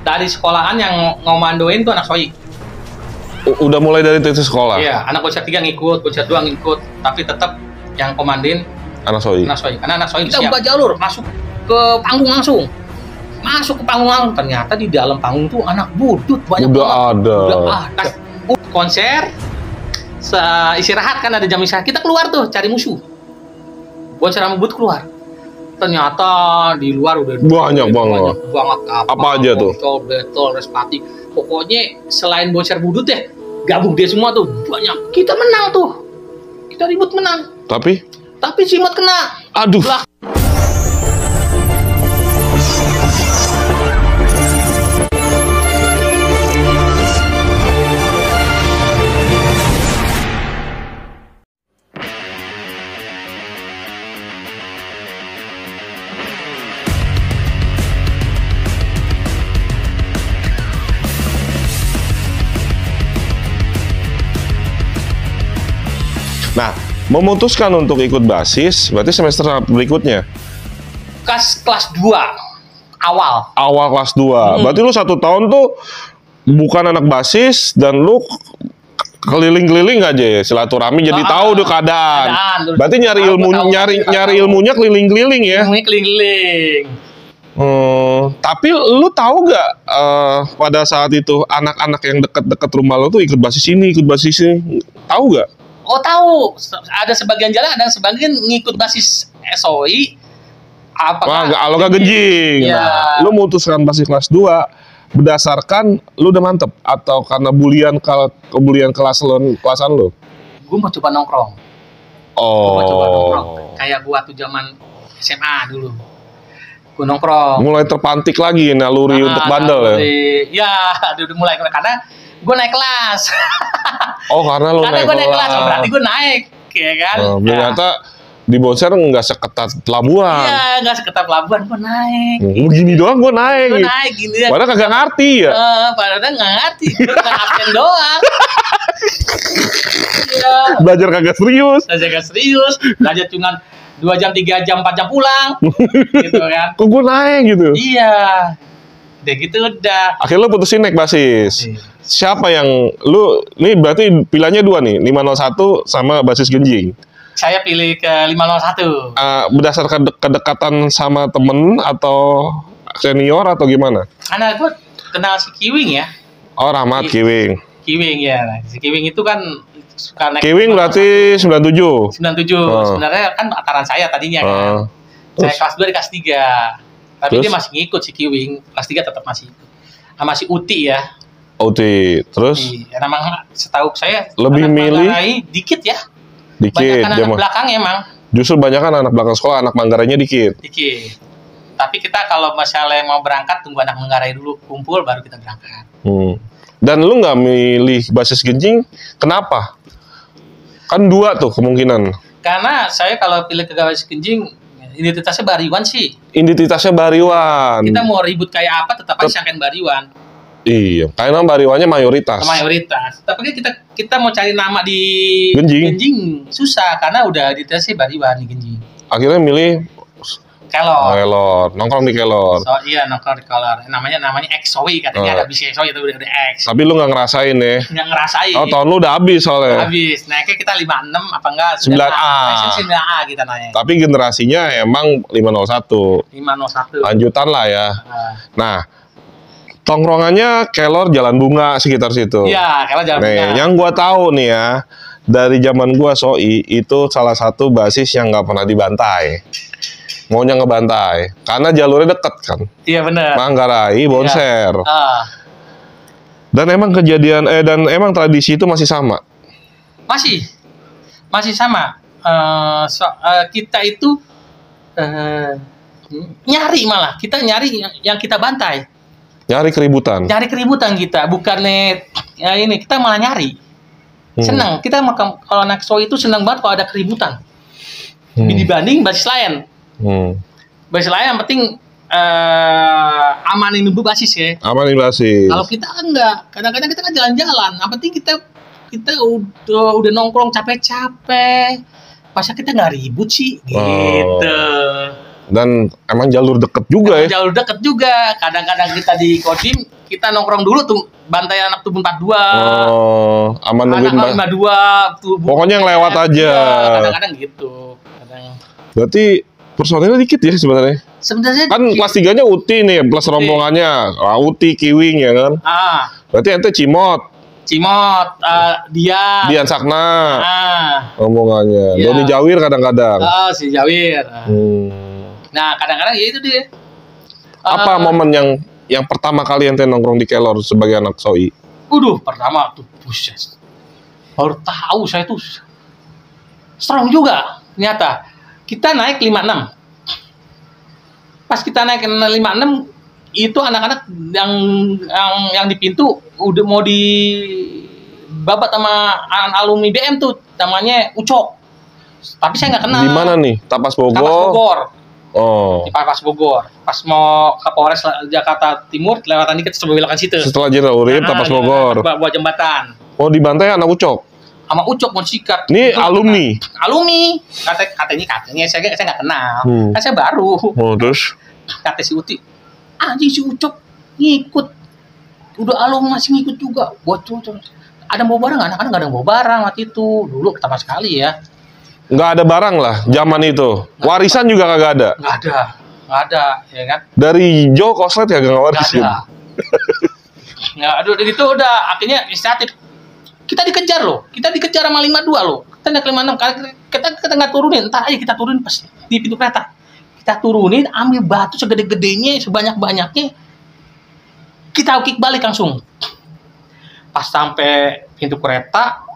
dari sekolahan yang ngomandoin tuh anak soi. Udah mulai dari titik sekolah. Iya, anak bocah 3 ngikut, bocah 2 ngikut, tapi tetap yang komandoin Anak soi. anak soi. Karena anak soi kita buka jalur masuk ke panggung langsung. Masuk ke panggung langsung, ternyata di dalam panggung tuh anak budut banyak Udah banget. ada. Udah ada. Konser, istirahat kan ada jam istirahat, kita keluar tuh cari musuh. Konser sama budut keluar. Ternyata di luar udah Banyak banget. kapal, Apa aja tuh? Betul, Respati. Pokoknya selain bocor budut ya, gabung dia semua tuh banyak. Kita menang tuh. Kita ribut menang. Tapi Simot kena. aduh. Lah. Nah, memutuskan untuk ikut BASIS berarti semester berikutnya. Kelas 2 awal. Awal kelas 2. Berarti lu 1 tahun tuh bukan anak BASIS dan lu keliling-keliling aja ya, silaturahmi jadi tahu deh keadaan. Berarti nyari ilmu nyari ilmunya keliling-keliling ya. Ilmunya keliling-keliling. Tapi lu tahu nggak pada saat itu anak-anak yang deket-deket rumah lu tuh ikut BASIS ini, ikut BASIS ini, tahu nggak? Oh tahu, ada sebagian jalan, ada sebagian ngikut basis SOI. Wah, gak genjing. Iya. Nah, lu memutuskan BASIS kelas 2 berdasarkan lu udah mantep atau karena bulian kelasan lu? Gue mau coba nongkrong. Oh. Gua coba nongkrong. Kayak gua tuh zaman SMA dulu. Gua nongkrong. Mulai terpantik lagi naluri untuk bandel ya? Ya, udah mulai karena gue naik kelas. Oh, karena lu naik kelas. Berarti gue naik, ya kan? Ternyata di Bonser nggak seketat pelabuhan. Iya, nggak seketat pelabuhan, gue naik. Begini doang gue naik. Gue naik gini ya. Padahal kagak ngerti ya. Padahal nggak ngerti, bukan absen doang. Iya. Belajar kagak serius. Belajar cuma 2 jam, 3 jam, 4 jam pulang. Gitu kan. Kok gue naik gitu? Iya. Udah gitu udah. Akhirnya lu putusin naik BASIS. Iya. Siapa yang lu, ini berarti pilihannya 2 nih, 501 sama BASIS Genjing. Saya pilih ke 501. Berdasarkan kedekatan sama temen atau senior atau gimana? Karena gue kenal si Kiwing ya. Oh, Rahmat Kiwing. Kiwing ya. Si Kiwing itu kan suka naik. Kiwing berarti 97. 97. Sebenarnya kan angkatan saya tadinya kan. Saya kelas 2 di kelas 3. Tapi dia masih ngikut si Kiwing. Kelas 3 tetap masih ikut. Sama si Uti ya. Uti. Terus? Iya, memang setahu saya lebih milih dikit ya. Dikit. Banyak anak belakang emang. Justru banyak kan anak belakang sekolah, anak Manggarainya dikit. Dikit. Tapi kita kalau misalnya mau berangkat, tunggu anak Manggarai dulu kumpul, baru kita berangkat. Dan lu nggak milih BASIS Genjing, kenapa? Kan 2 tuh kemungkinan. Karena saya kalau pilih ke BASIS Genjing, identitasnya Bariwan sih. Identitasnya Bariwan. Kita mau ribut kayak apa, tetap aja sangkain Bariwan. Iya, karena Bariwannya mayoritas. Tapi kan kita mau cari nama di Genjing susah karena udah identitasnya Bariwan di Genjing. Akhirnya milih Kelor. Nongkrong di Kelor. Iya, nongkrong di Kelor. Namanya XOI katanya ada bisa XOI itu udah X. Tapi lu nggak ngerasain ya? Nggak ngerasain. Oh, tahun lu udah habis soalnya. Habis. Naiknya kita 56 apa enggak? 9A. 9A kita naik. Tapi generasinya emang 501. 501. Lanjutan lah ya. Nah, tongkrongannya Kelor Jalan Bunga sekitar situ. Iya, Kelor Jalan Bunga. Yang gua tahu nih ya, dari zaman gua SOI itu salah satu BASIS yang nggak pernah dibantai. Maunya ngebantai, karena jalurnya deket kan. Iya benar. Manggarai, Bonser. Dan emang dan emang tradisi itu masih sama. Masih sama. Kita itu nyari malah. Kita nyari yang kita bantai. Nyari keributan. Nyari keributan kita, bukannya ya ini kita malah nyari. Senang. Kita kalau anak SOI itu senang banget kalau ada keributan. Dibanding basis lain. Basis lain yang penting amanin dulu basis ya. Amanin basis. Kalau kita enggak, kadang-kadang kita kan jalan-jalan. Yang penting kita udah nongkrong capek-capek. Masa kita nggak ribut sih, gitu. Dan emang jalur deket juga ya. Jalur deket juga. Kadang-kadang kita di Kodim kita nongkrong dulu tuh bantai anak tubuh 42. Oh, aman nungguin anak 52 tubuh. Pokoknya yang lewat aja. Kadang-kadang gitu. Berarti personilnya dikit ya sebenarnya. Sebenarnya Kan kelas 3-nya Uti nih, plus rombongannya. Uti, Kiwing ya kan. Berarti ente Cimot, Dian Sakna, rombongannya. Iya. Doni Jawir kadang-kadang. Si Jawir. Nah, kadang-kadang ya itu dia. Apa momen yang pertama kali ente nongkrong di Kelor sebagai anak Soi? Pertama tuh, buset. Baru tahu saya tuh strong juga ternyata. Kita naik 56. Pas kita naik 56, itu anak-anak yang di pintu udah mau dibabat sama anak alumni BM tuh, namanya Ucok. Tapi saya nggak kenal. Di mana nih? Tapas Bogor. Tapas Bogor. Oh. Di Tapas Bogor. Pas mau ke Polres Jakarta Timur, lewatan dikit coba belokan situ. Setelah Jenderal Urip, Tapas Bogor. Buat jembatan. Oh, dibantai anak Ucok. Sama Ucok mau sikat. Ini alumni. Alumni. Katanya saya nggak kenal. Kan saya baru. Oh, terus kata si Uti, anjing si Ucok ngikut, udah alumni masih ngikut juga. Buat ada bawa barang, anak-anak nggak ada bawa barang waktu itu. Dulu pertama sekali ya. Nggak ada barang lah zaman itu. Warisan juga kagak ada. Nggak ada, ya kan? Dari Jo Koslet kagak warisin. Nggak ada. Itu udah akhirnya inisiatif. Kita dikejar loh. Kita dikejar sama 52 loh. Kita naik 56 kita nggak turunin. Entar aja kita turunin pas di pintu kereta. Kita turunin, ambil batu segede-gedenya, sebanyak-banyaknya, kita kick balik langsung. Pas sampai pintu kereta,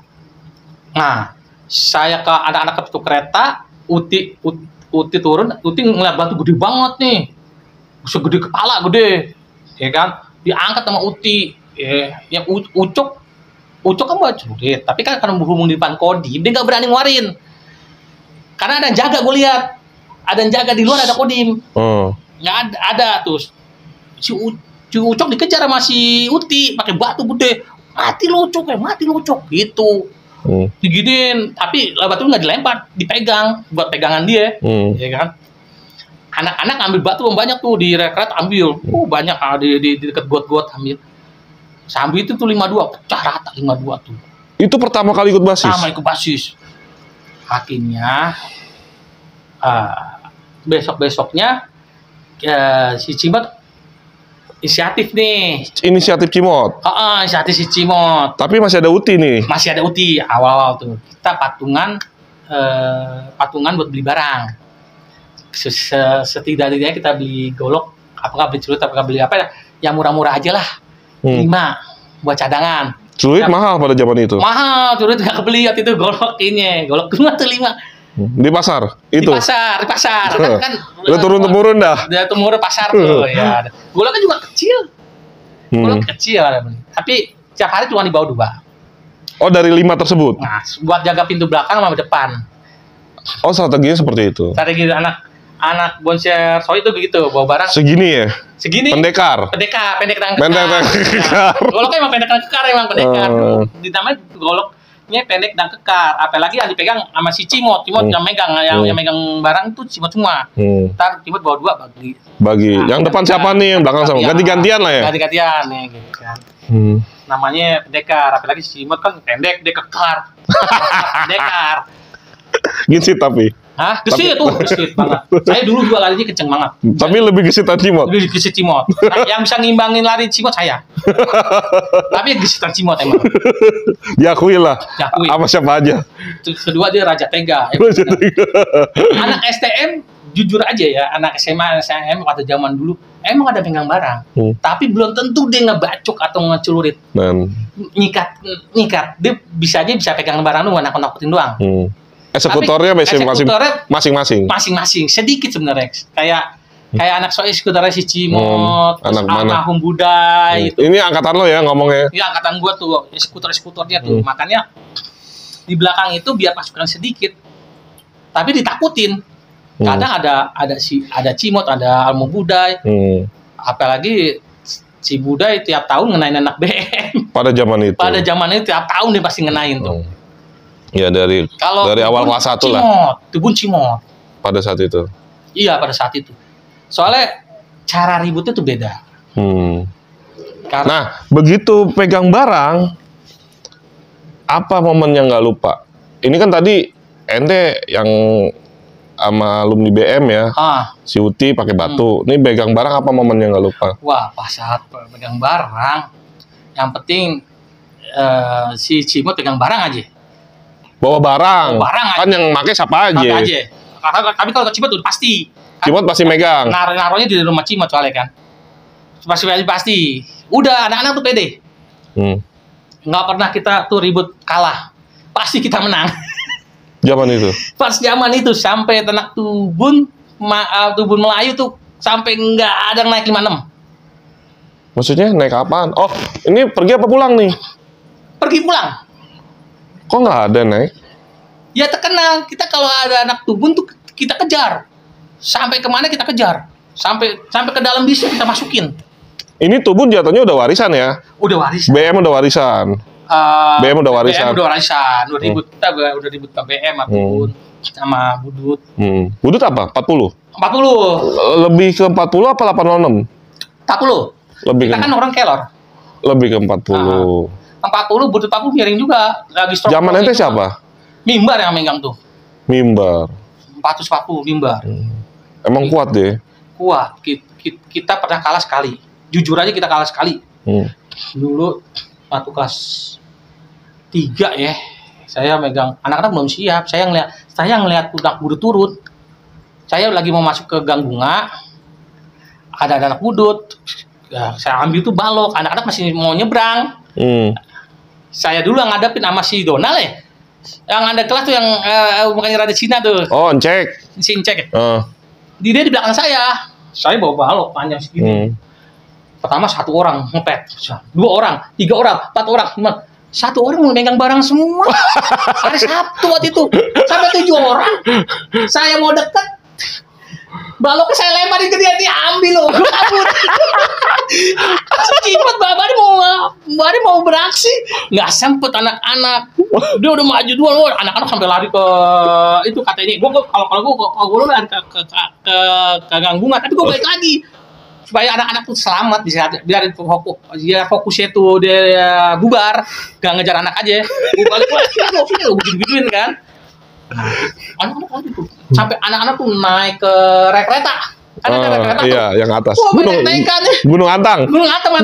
nah, saya ke anak-anak ke pintu kereta, Uti turun, Uti ngeliat batu gede banget nih, segede kepala, gede, ya kan? Diangkat sama Uti, yang Ucok kan buat curit, tapi kan karena berhubung di depan Kodim, dia nggak berani ngeluarin, karena ada yang jaga, gue lihat. Ada yang jaga di luar, ada Kodim. Nggak ada tuh. Si Ucok dikejar sama si Uti pakai batu gede. Mati lo Ucok gitu. Diginin, tapi batu nggak dilempar, dipegang buat pegangan dia, ya kan? Anak-anak ambil batu banyak tuh di rekret ambil. Banyak di dekat got-got ambil. Sambil itu tuh 52 pecah rata 52 tuh. Itu pertama kali ikut basis. Akhirnya besok-besoknya si Cimot inisiatif nih. Inisiatif Cimot? Inisiatif si Cimot. Tapi masih ada Uti nih? Masih ada Uti, awal-awal tuh. Kita patungan buat beli barang. Setidaknya kita beli golok, apakah beli celurit, apakah beli apa ya, yang murah-murah aja lah. 5 buat cadangan. Celurit mahal pada zaman itu? Mahal, celurit nggak kebeli waktu itu, golok 5 tuh 5. Di pasar itu. Di pasar kan udah turun-temurun dah. Udah temurun pasar tuh ya. Goloknya juga kecil. Golok kecil, tapi tiap hari cuma dibawa 2. Oh, dari 5 tersebut. Nah, buat jaga pintu belakang sama depan. Oh, strateginya seperti itu. Strategi anak bonser Soi itu begitu, bawa barang segini ya. Segini. Pendekar, pendek dan kekar. Goloknya emang pendek dan kekar, emang pendekar. Dinamain goloknya pendek dan kekar. Apalagi yang dipegang sama si Cimot yang megang, yang megang barang itu Cimot semua. Ntar Cimot bawa 2 bagi. Nah, yang depan siapa nih? Yang belakang sama. Ganti-gantian lah ya. Ganti-gantian ya gitu kan. Namanya pendekar. Apalagi si Cimot kan pendek, dia kekar. Pendekar. Gesit tapi. Hah? Gesit banget. Saya dulu juga larinya kenceng banget. Tapi lebih gesitan Cimot. Lebih gesit Cimot. Yang bisa ngimbangin lari Cimot saya. Tapi gesitan Cimot emang. Diakui lah. Sama siapa aja. Kedua dia Raja Tega. Anak STM jujur aja ya, anak SMA, STM pada zaman dulu emang ada pegang barang. Tapi belum tentu dia ngebacok atau ngecelurit. Nyikat. Dia bisa pegang barang lu, nakut-nakutin doang. Eksekutornya masing-masing. Sedikit sebenarnya. Kayak anak Soi eksekutornya si Cimot, terus almarhum Budai itu. Ini angkatan lo ya ngomongnya? Iya, angkatan gua tuh, eksekutornya tuh. Makanya di belakang itu biar pasukan sedikit. Tapi ditakutin. Kadang ada Cimot, ada almarhum Budai. Apalagi si Budai tiap tahun ngenain anak BM. Pada zaman itu tiap tahun dia pasti ngenain tuh. Ya dari awal kelas 1 lah. Tubun Cimot. Pada saat itu. Iya, pada saat itu. Soalnya cara ributnya tuh beda. Karena Nah, begitu pegang barang, apa momen yang nggak lupa? Ini kan tadi ente yang sama alumni BM ya, si Uti pakai batu. Ini pegang barang, apa momen yang nggak lupa? wah, pas saat pegang barang, yang penting si Cimot pegang barang aja. Bawa barang. Bawa barang Kan aja. yang make siapa aja? Pakai aja. Tapi kalau ke Cimot udah pasti. Cimot pasti megang. Naruhnya di rumah Cimot soalnya kan. Pasti. Udah anak-anak tuh pede. Nggak pernah kita tuh ribut kalah. Pasti kita menang. Zaman itu. Pas zaman itu sampai Tenak Tubun Melayu tuh sampai nggak ada yang naik 56. Maksudnya naik apaan? Oh, ini pergi apa pulang nih? Pergi pulang. Kok nggak ada naik? Ya terkenal. Kita kalau ada anak Tubun tuh kita kejar. Sampai kemana kita kejar. Sampai ke dalam bis kita masukin. Ini Tubun jatuhnya udah warisan ya? Udah warisan. BM udah warisan. BM udah warisan. BM udah warisan. Udah ribut kita udah ribut ke BM Tubun sama Budut. Budut apa? 40? 40. Lebih ke 40 apa 806? 40. Lebih Kita ke kan orang kelor. Lebih ke 40. 40, Budut 40 miring juga. Lagi stroke. Zaman ente siapa? Mimbar yang megang tuh. Mimbar. 440 Mimbar. Emang kuat deh. Kuat. Kita pernah kalah sekali. Jujur aja kita kalah sekali. Dulu waktu kelas 3 ya. Saya megang, anak-anak belum siap. Saya ngelihat udah Budut turun. Saya lagi mau masuk ke Gang Bunga. Ada anak Budut. Ya, saya ambil tuh balok. Anak-anak masih mau nyebrang. Saya dulu yang ngadepin sama si Donald ya. Yang ada kelas tuh yang mukanya rada Cina tuh. Oh, Encek. Si Encek ya. Dia di belakang saya. Saya bawa balok panjang segini. Pertama 1 orang ngepet, 2 orang, 3 orang, 4 orang, 5. 1 orang mau megang barang semua. Hari Sabtu waktu itu sampai 7 orang. Saya mau deket, baloknya saya lemparin ke dia ambil loh, kabur. Cepat Bari mau beraksi, nggak sempet anak-anak. Dia udah maju duluan, anak-anak sampai lari ke itu kata ini. Kalau gue lari ke Gang Bunga, tapi gue balik lagi. Supaya anak-anak tuh selamat, biar fokusnya tuh dia bubar, gak ngejar anak aja. Gue balik lagi, gue begituin kan. Anak-anak lagi tuh, sampai anak-anak tuh naik ke rel kereta. Ada kereta iya, tuh. yang atas. Wah, naik-naikan nih. Gunung Antang,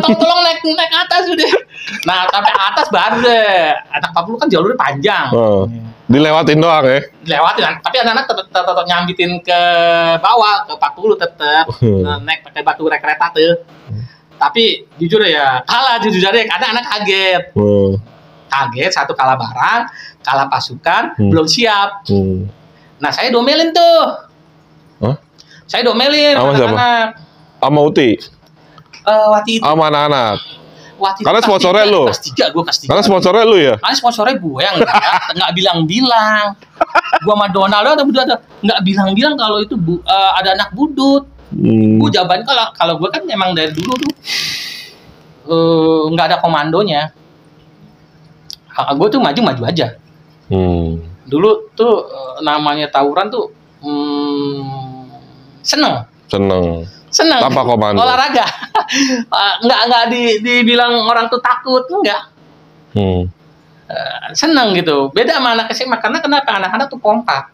tolong naik atas udah. Nah, sampai atas baru deh. Anak 40 kan jalurnya panjang. Dilewatin doang ya. Dilewatin, tapi anak-anak tetap nyambitin ke bawah, ke 40 tetap. Naik pakai batu rel kereta tuh. Tapi jujur ya, kalah jujur aja karena anak kaget. Kaget, 1 kalah barang, kalah pasukan, belum siap. Nah, saya domelin tuh. Saya domelin anak-anak. Sama Uti? Waktu itu. Sama anak-anak? Karena sponsornya lu? Kelas 3, gue kelas 3. Karena sponsornya lu ya? Karena sponsornya gue yang nggak bilang-bilang. Gue sama Donald nggak bilang-bilang kalau itu ada anak Budut. Gue jawabannya kalau gue kan emang dari dulu tuh nggak ada komandonya. Gue tuh maju aja. Dulu tuh namanya tawuran tuh seneng. Tanpa komando. Olahraga. nggak dibilang orang tuh takut, enggak. Seneng gitu. Beda sama anak SMA, karena kenapa? Anak-anak tuh kompak.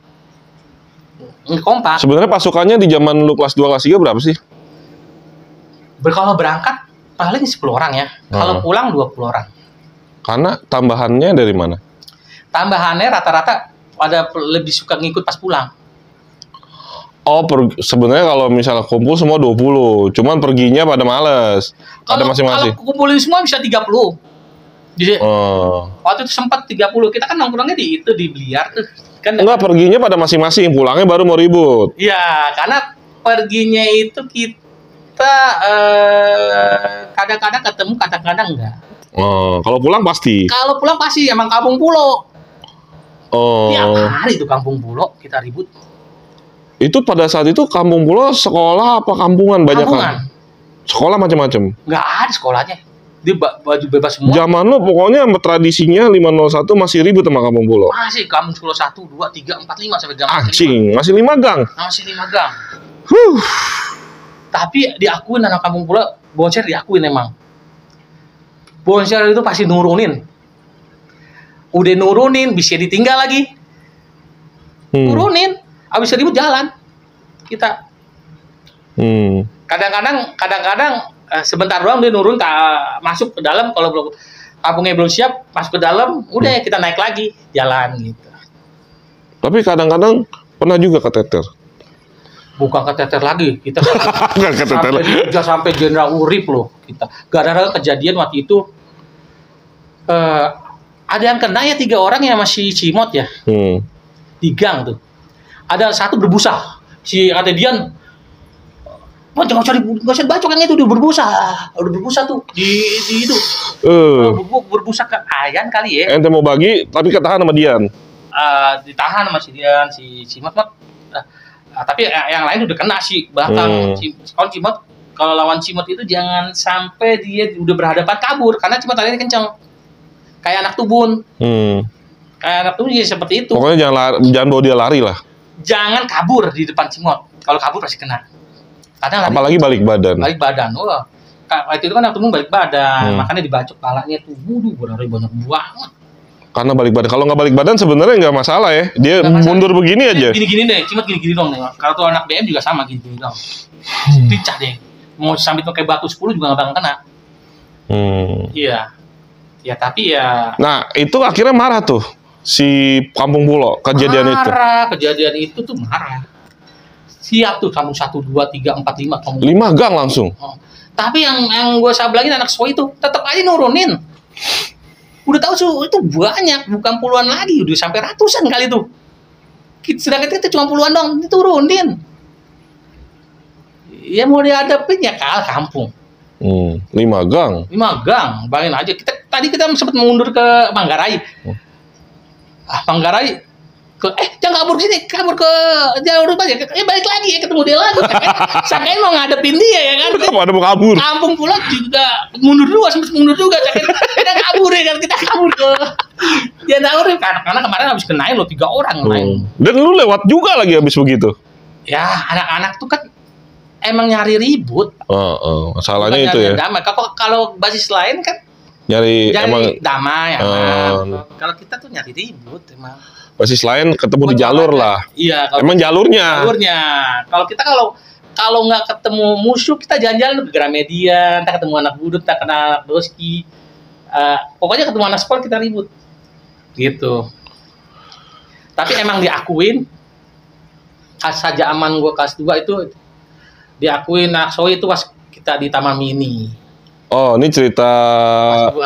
Sebenarnya pasukannya di zaman lu kelas 2, kelas 3 berapa sih? Kalau berangkat paling 10 orang ya. Kalau pulang 20 orang. Karena tambahannya dari mana? Tambahannya rata-rata pada lebih suka ngikut pas pulang. Oh, sebenarnya kalau misalnya kumpul semua 20, cuman perginya pada males. Ada masing-masing. Kalau kumpulin semua bisa 30. Jadi, waktu itu sempat 30. Kita kan nongkrongnya di biliar tuh. Kan enggak, perginya pada masing-masing, pulangnya baru mau ribut. Iya, karena perginya itu kita kadang-kadang ketemu, kadang-kadang enggak. Kalau pulang pasti? Kalau pulang pasti, emang kampung pulau. Tiap hari tuh kampung pulau kita ribut. Itu pada saat itu kampung pulau sekolah apa kampungan? Banyak kan? Sekolah macam-macam? Nggak ada sekolahnya. Dia baju bebas semua. Zaman lo pokoknya tradisinya 501 masih ribut sama kampung pulau? Masih, kampung pulau 1, 2, 3, 4, 5 sampai gang. Anjing, masih 5 gang? Masih 5 gang. Tapi diakuin anak kampung pulau, Boncer diakuin emang. Bonser itu pasti nurunin. Udah nurunin, bisa ditinggal lagi. Nurunin, abis ribut jalan. Kita. Kadang-kadang sebentar doang dia nurun masuk ke dalam, kalau belum kampungnya belum siap masuk ke dalam, udah kita naik lagi jalan gitu. Tapi kadang-kadang pernah juga keteter. Bukan keteter lagi, kita keteter. sampai Jenderal Urip loh kita. Gara-gara kejadian waktu itu ada yang kena ya 3 orang yang masih cimot ya. Di gang tuh. Ada satu berbusa. Si Atedian nggak usah bacok yang itu, udah berbusa tuh di itu. Berbusa ke Ayan kali ya. Ente mau bagi tapi ketahan sama Dian. Ditahan sama si Dian, si Cimot. Tapi yang lain udah kena sih. Bahkan kalau Cimot, kalau lawan Cimot itu jangan sampai dia udah berhadapan kabur, karena Cimot tadi kenceng. Kayak anak tubun. Kayak anak tubun ya seperti itu. Pokoknya jangan bawa dia lari lah. Jangan kabur di depan Cimot. Kalau kabur pasti kena. Apalagi balik badan. Wah, waktu itu kan anak tubun balik badan, makanya dibacok palanya tuh. Berarti banyak banget. Karena balik badan. Kalau nggak balik badan sebenarnya nggak masalah ya. Dia mundur begini aja. Gini-gini deh, Cimot gini-gini dong nih. Kalau tuh anak BM juga sama gini-gini dong. Picah deh. Mau sambil pakai batu 10 juga nggak bakal kena. Iya. Ya tapi ya. Nah itu akhirnya marah tuh si Kampung Pulo kejadian itu. Kejadian itu tuh marah. Siap tuh kampung 1, 2, 3, 4, 5 kampung. 5 gang langsung. Tapi yang gue sablangin anak Soi itu tetap aja nurunin. Udah tahu itu banyak, bukan puluhan lagi, udah sampai ratusan kali tuh. Sedangkan kita cuma puluhan dong, diturunin. Ya mau dihadapin ya kalah kampung. 5 gang. 5 gang, bayangin aja. Tadi kita sempat mundur ke Manggarai. Manggarai. Jangan kabur ke jalur aja. Balik lagi ya, ketemu dia lagi. Sangkain mau ngadepin dia ya kan. Kenapa ada mau kabur? Kampung Pulau juga mundur juga. Kita kabur ya kan, kita kabur ke jalur karena kemarin habis kenain lo 3 orang lain. Dan lu lewat juga lagi habis begitu. Ya, anak-anak tuh kan emang nyari ribut. Masalahnya itu ya. Damai. Kalau basis lain kan nyari emang damai. Kalau kita tuh nyari ribut emang. Basis lain ketemu di jalur lah. Iya. Emang jalurnya. Kalau kita kalau nggak ketemu musuh, kita jalan-jalan ke Gramedia, entah ketemu anak budut, entah kena anak doski. Pokoknya ketemu anak sport kita ribut. Gitu. Tapi emang diakuin, saja aman gue kelas 2 itu diakuin anak Soi itu pas kita di Taman Mini. Oh, ini cerita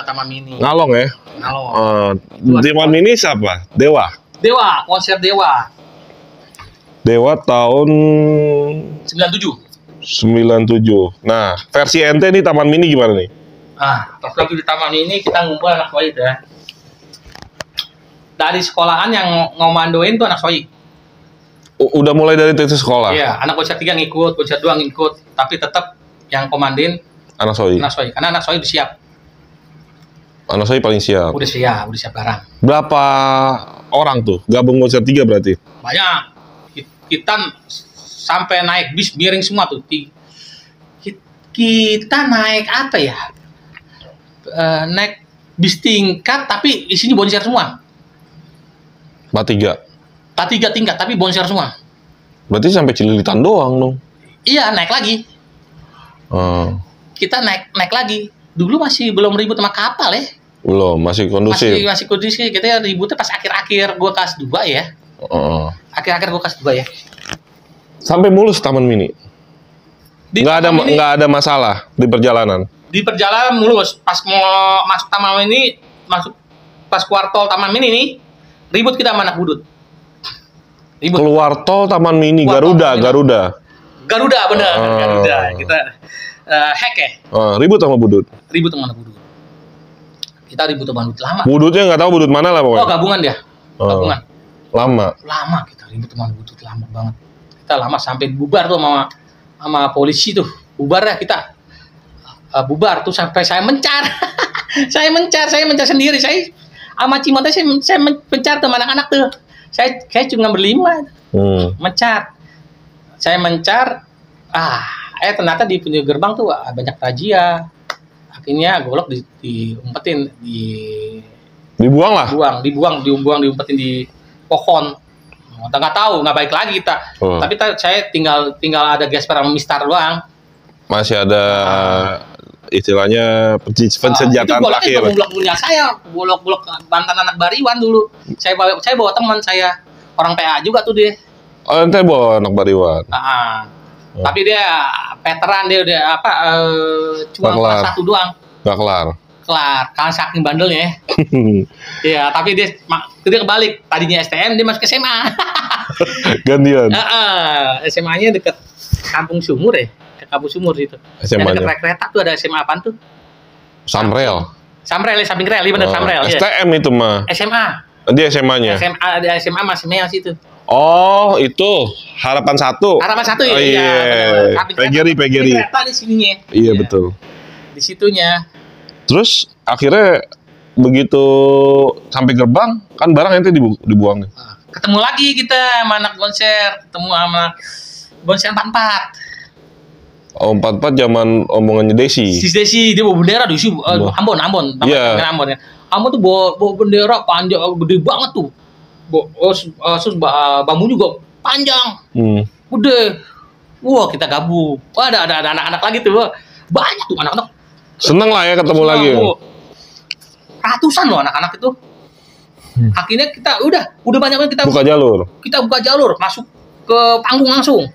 Taman Mini. Ngalong ya? Ngalong. Di Taman Mini siapa? Dewa, konser Dewa. Dewa tahun 97. Nah, versi ente di Taman Mini gimana nih? Pas lagi di Taman Mini kita ngumpul anak Soi ya. Dari sekolahan yang ngomandoin tuh anak Soi. Udah mulai dari titik sekolah? Iya, anak konser 3 ngikut, konser 2 ngikut, tapi tetap yang komandoin anak Soi. Karena anak Soi udah siap. Anak Soi paling siap. Udah siap barang. Berapa orang tuh gabung konser 3 berarti? Banyak. Kita sampai naik bis miring semua tuh. Kita naik apa ya? Naik bis tingkat tapi isinya bonser semua. 3 tingkat tapi bonser semua. Berarti sampai Cililitan doang dong. Iya, naik lagi. Kita naik lagi. Dulu masih belum ribut sama kapal ya. Belum, masih kondusif. Masih kondusif. Kita ributnya pas akhir-akhir gua kelas 2 ya. Akhir-akhir gua kelas 2 ya. Sampai mulus Taman Mini. Nggak ada masalah di perjalanan. Di perjalanan mulus. Pas mau masuk Taman Mini, pas keluar tol Taman Mini nih, ribut kita sama anak budut. Ribut. Keluar tol Taman Mini, Garuda. Garuda bener. Garuda. Kita hack ya. Ribut sama budut. Ribut sama anak budut. Kita ribut sama budut lama. Budutnya nggak tahu budut mana lah pokoknya. Gabungan dia. Gabungan. Lama Kita ribut sama budut lama banget. Kita lama sampai bubar tuh sama polisi tuh. Bubar ya kita. Bubar tuh sampai saya mencar. saya mencar sendiri. Saya sama Cimotnya saya mencar tuh anak-anak tuh. Saya cuma berlima. Mencar. Saya mencar. Ternyata di pintu gerbang tuh banyak razia. Akhirnya golok diumpetin, dibuang lah. diumpetin di pohon. Nggak tahu, nggak baik lagi kita. Tapi saya tinggal ada gesper sama mistar doang. Masih ada istilahnya pensenjataan terakhir. Itu golok punya saya, golok mantan anak Bariwan dulu. Saya bawa teman saya, orang PA juga tuh dia. Oh, ente bawa anak Bariwan. Tapi dia veteran, dia udah cuma kelas 1 doang. Nggak kelar. Karena saking bandelnya. Iya, tapi dia kebalik. Tadinya STM, dia masuk ke SMA. Gantian. SMA-nya deket Kampung Sumur ya. Kampung Sumur situ. SMA-nya. Deket kereta tuh ada SMA apaan tuh? Samrel. Samrel ya, samping rel, bener Samrel. STM itu mah. SMA. Dia SMA-nya. SMA masih Mea situ. Oh, itu Harapan 1. Harapan 1 ya. Oh, iya. Pegeri. Kereta di sininya. Iya, betul. Di situnya. Terus akhirnya begitu sampai gerbang, kan barang ente dibuang nih. Ketemu lagi kita sama anak Bonser, ketemu sama Bonser 44. Oh, 44 zaman omongannya Desi. Si Desi dia bawa bendera di situ. Ambon. Iya. Ambon ya. Ambon tuh bawa bendera panjang gede banget tuh. Terus bambu juga panjang. Gede. Wah, kita gabung. Wah, ada anak-anak lagi tuh. Banyak tuh anak-anak. Seneng lah ya ketemu lagi. Ratusan loh anak-anak itu. Akhirnya kita udah banyak banget kita buka jalur. Kita buka jalur, masuk ke panggung langsung.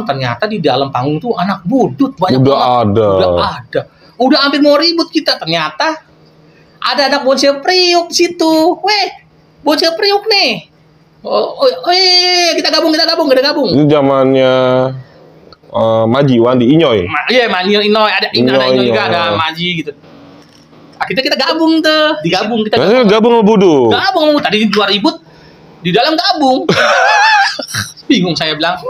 Ternyata di dalam panggung tuh anak budut banyak banget. Udah ada. Udah hampir mau ribut kita. Ternyata ada anak Bonser Priuk di situ. Weh, Bonser Priuk nih. Kita gabung. Ini zamannya Maji, Wandi, Inyoy. Iya, Inyoy, ada Inyoy juga, ada Maji gitu. Akhirnya kita gabung tuh, gabung sama Budu. Tadi di luar ribut, di dalam gabung. Bingung saya bilang.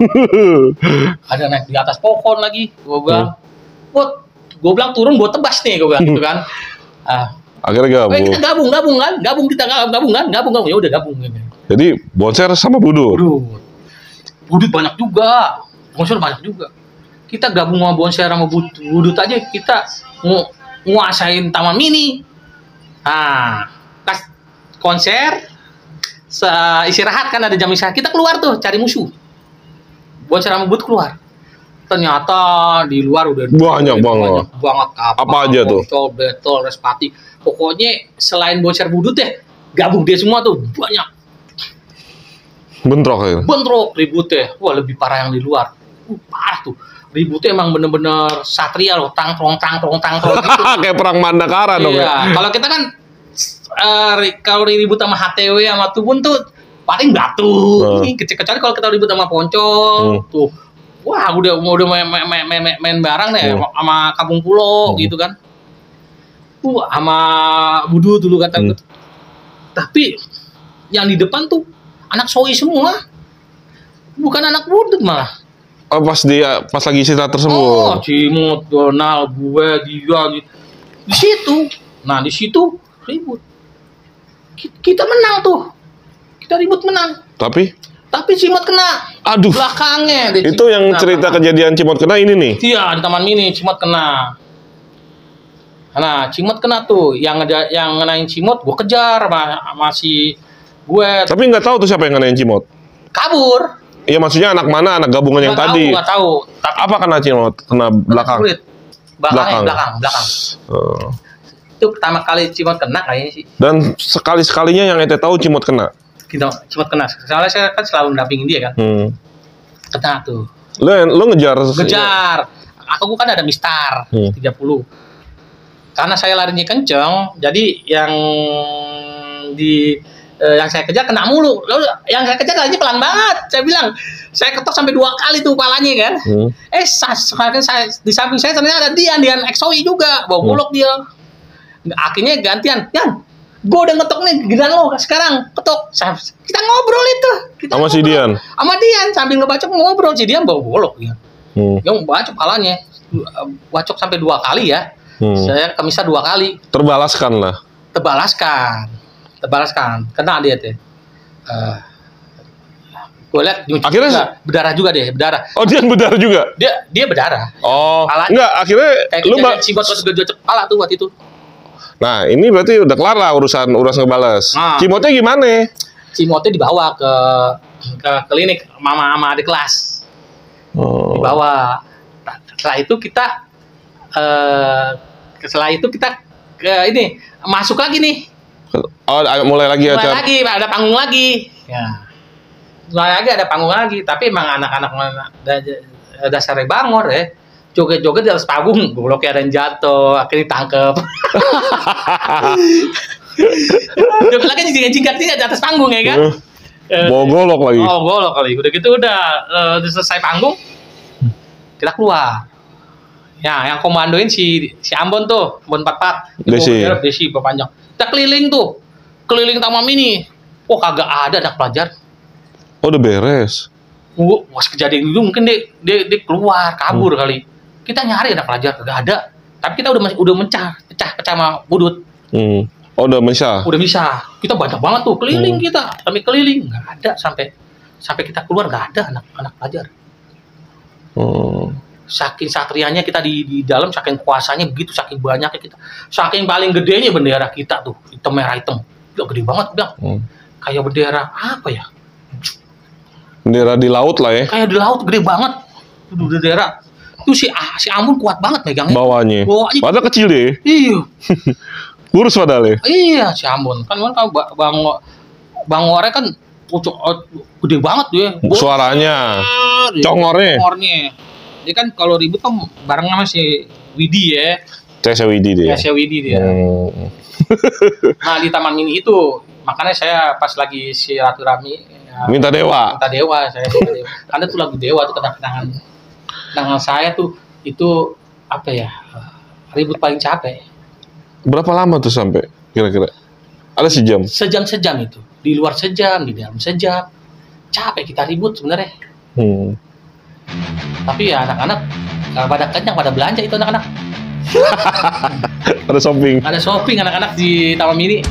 Ada naik di atas pohon lagi, gue bilang. Gue bilang turun, gue tebas nih, gue bilang gitu kan. Akhirnya gabung. Kita gabung kan, ya udah gabung. Jadi Bonser sama Budu. Budut banyak juga. Bonser banyak juga. Kita gabung sama Bonser sama Budut aja, kita nguasain Taman Mini. Pas konser istirahat kan, ada jam istirahat, kita keluar tuh cari musuh. Bonser sama Budut keluar. Ternyata di luar udah banyak banget kapal, apa aja tuh? Betul, Respati. Pokoknya selain Bonser Budut ya, gabung dia semua tuh banyak. Bentrok ributnya. Wah, lebih parah yang di luar. Parah tuh. Ributnya emang bener-bener satria loh, tang gitu. Kayak perang Mandakara dong ya. Kalau kita kan kalau ribut sama HTW sama Tubun tuh paling batu. Kecuali kalau kita ribut sama Poncol tuh. Wah, udah main barang deh sama Kampung Pulo gitu kan. Sama Budu dulu kata gue. Tapi yang di depan tuh anak soi semua. Bukan anak Budut malah. Oh, pas lagi istirahat tersebut. Cimot, Donald, gue, dia di situ. Nah, di situ ribut. Kita menang tuh. Kita ribut menang. Tapi Cimot kena. Aduh. Belakangnya. Itu yang cerita kejadian Cimot kena ini nih. Iya, di Taman Mini Cimot kena. Nah, Cimot kena tuh. Yang ngenain Cimot, gue kejar masih gue. Tapi nggak tahu tuh siapa yang ngenain Cimot. Kabur. Iya, maksudnya anak mana, anak gabungan yang tadi. Nggak tahu. Tapi apa kena Cimot? Kena belakang. Belakang. Itu pertama kali Cimot kena kayaknya sih. Dan sekalinya yang ente tahu Cimot kena. Cimot kena. Soalnya saya kan selalu mendampingin dia kan. Kena tuh. Lo ngejar. Aku kan ada mistar 30. Karena saya larinya kenceng, jadi yang saya kejar kena mulu. Lalu yang saya kejar larinya pelan banget. Saya bilang, saya ketok sampai 2 kali tuh kepalanya kan. Di samping saya ternyata ada Dian XOI juga, bawa golok dia. Akhirnya gantian, Yan, gue udah ngetok nih, giliran lo sekarang ketok. Kita ngobrol itu. Sama si Dian? Sama Dian, sambil ngebacok ngobrol. Si Dian bawa golok ya. Yang bacok kepalanya. Bacok sampai 2 kali ya. Saya kemisah 2 kali. Terbalaskan. Kena dia tuh. Gue lihat akhirnya juga, berdarah juga deh, berdarah. Oh, dia berdarah juga? Dia berdarah. Oh, Palanya. enggak, akhirnya lu cibot waktu gue kepala tuh waktu itu. Nah, ini berarti udah kelar lah urusan ngebales. Nah. Cimotnya gimana? Cimotnya dibawa ke klinik mama sama adik kelas. Dibawa. Setelah itu kita ke ini masuk lagi nih. Oh, mulai lagi mulai lagi ada panggung lagi. Ya. Mulai lagi ada panggung lagi, tapi emang anak-anak dasarnya bangor ya. Joget-joget di atas panggung, gobloknya ada yang jatuh, akhirnya ditangkep. Joget lagi jingkat di atas panggung ya kan. Bawa golok lagi. Oh, golok kali. Udah gitu udah selesai panggung, kita keluar. Ya, yang komandoin si Ambon tuh, Ambon 44. Desi panjang. Kita keliling tuh. Keliling Taman Mini. Oh, kagak ada anak pelajar. Oh, udah beres. Pas kejadian itu mungkin dia keluar, kabur kali. Kita nyari anak pelajar, kagak ada. Tapi kita udah pecah sama budut. Oh, udah bisa. Udah bisa. Kita banyak banget tuh keliling kita, sampai keliling nggak ada sampai kita keluar nggak ada anak pelajar. Saking satrianya kita di dalam, saking kuasanya begitu, saking banyaknya kita, saking paling gedenya bendera kita tuh, hitam merah hitam, gede banget bilang. Kayak bendera apa ya? Bendera di laut lah ya. Kayak di laut gede banget. Itu bendera. Itu si Ambon kuat banget megangnya. Bawahnya. Padahal kecil deh. Iya. Kurus padahal ya. Iya, si Ambon. Kan Bang Ore kan gede banget dia. Suaranya. Congornya. Dia kan kalau ribut kan bareng sama si Widi ya. Cesa Widi dia. Cesa Widi dia. Nah, di Taman Mini itu makanya saya pas lagi silaturahmi minta dewa saya karena tuh lagu dewa tuh kenangan saya tuh itu apa ya, ribut paling capek. Berapa lama tuh sampai kira-kira? Ada sejam itu, di luar sejam, di dalam sejam, capek kita ribut sebenarnya. Tapi ya anak-anak pada kenyang, pada belanja itu anak-anak. Ada shopping anak-anak di Taman Mini.